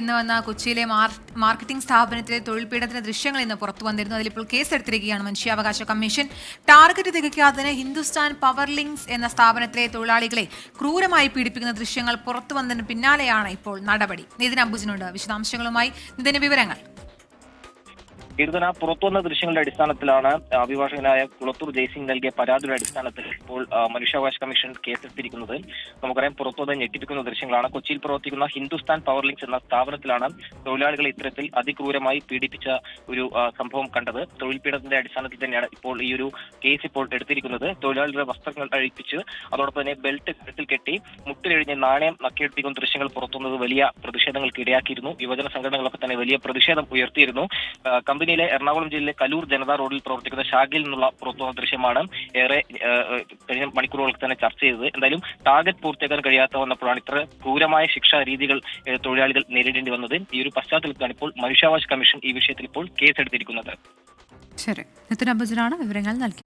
ഇന്ന് വന്ന കൊച്ചിയിലെ മാർക്കറ്റിംഗ് സ്ഥാപനത്തിലെ തൊഴിൽ പീഡനത്തിന്റെ ദൃശ്യങ്ങൾ ഇന്ന് പുറത്തു വന്നിരുന്നു. അതിലിപ്പോൾ കേസെടുത്തിരിക്കുകയാണ് മനുഷ്യാവകാശ കമ്മീഷൻ. ടാർഗറ്റ് തികയ്ക്കാത്തതിന് ഹിന്ദുസ്ഥാൻ പവർ ലിങ്ക്സ് എന്ന സ്ഥാപനത്തിലെ തൊഴിലാളികളെ ക്രൂരമായി പീഡിപ്പിക്കുന്ന ദൃശ്യങ്ങൾ പുറത്തു വന്നതിന് പിന്നാലെയാണ് ഇപ്പോൾ നടപടി. നിതിൻ അംബുജനുണ്ട് വിശദാംശങ്ങളുമായി. നിതിന് വിവരങ്ങൾ. പുറത്തുവന്ന ദൃശ്യങ്ങളുടെ അടിസ്ഥാനത്തിലാണ് അഭിഭാഷകനായ കുളത്തൂർ ജയ്സിംഗ് നൽകിയ പരാതിയുടെ അടിസ്ഥാനത്തിൽ ഇപ്പോൾ മനുഷ്യാവകാശ കമ്മീഷൻ കേസെടുത്തിരിക്കുന്നത്. നമുക്കറിയാം, പുറത്തുവന്ന ഞെട്ടിപ്പിക്കുന്ന ദൃശ്യങ്ങളാണ്. കൊച്ചിയിൽ പ്രവർത്തിക്കുന്ന ഹിന്ദുസ്ഥാൻ പവർ ലിങ്ക്സ് എന്ന സ്ഥാപനത്തിലാണ് തൊഴിലാളികളെ ഇത്തരത്തിൽ അതിക്രൂരമായി പീഡിപ്പിച്ച ഒരു സംഭവം കണ്ടത്. തൊഴിൽ പീഡനത്തിന്റെ അടിസ്ഥാനത്തിൽ തന്നെയാണ് ഇപ്പോൾ ഈ ഒരു കേസ് ഇപ്പോൾ എടുത്തിരിക്കുന്നത്. തൊഴിലാളികളുടെ വസ്ത്രങ്ങൾ അഴിപ്പിച്ച് അതോടൊപ്പം തന്നെ ബെൽറ്റ് കഴുത്തിൽ കെട്ടി മുട്ടിലെഴിഞ്ഞ് നാണയം നക്കിയെടുപ്പിക്കുന്ന ദൃശ്യങ്ങൾ പുറത്തുവന്നത് വലിയ പ്രതിഷേധങ്ങൾക്ക് ഇടയാക്കിയിരുന്നു. യുവജന സംഘടനകളൊക്കെ തന്നെ വലിയ പ്രതിഷേധം ഉയർത്തിയിരുന്നു. കമ്പനിയിലെ എറണാകുളം ജില്ലയിലെ കലൂർ ജനതാ റോഡിൽ പ്രവർത്തിക്കുന്ന ഷാഗിൽ നിന്നുള്ള പുറത്തുവന്ന ദൃശ്യമാണ് ഏറെ കഴിഞ്ഞ മണിക്കൂറുകൾക്ക് തന്നെ ചർച്ച ചെയ്തത്. എന്തായാലും ടാർഗറ്റ് പൂർത്തിയാക്കാൻ കഴിയാത്ത വന്നപ്പോഴാണ് ഇത്ര ക്രൂരമായ ശിക്ഷാ രീതികൾ തൊഴിലാളികൾ നേരിടേണ്ടി വന്നത്. ഈ ഒരു പശ്ചാത്തലത്തിലാണ് ഇപ്പോൾ മനുഷ്യാവകാശ കമ്മീഷൻ ഈ വിഷയത്തിൽ ഇപ്പോൾ കേസെടുത്തിരിക്കുന്നത്. ശരി, നിതിൻ അംബുജനാണ് വിവരങ്ങൾ നൽകി.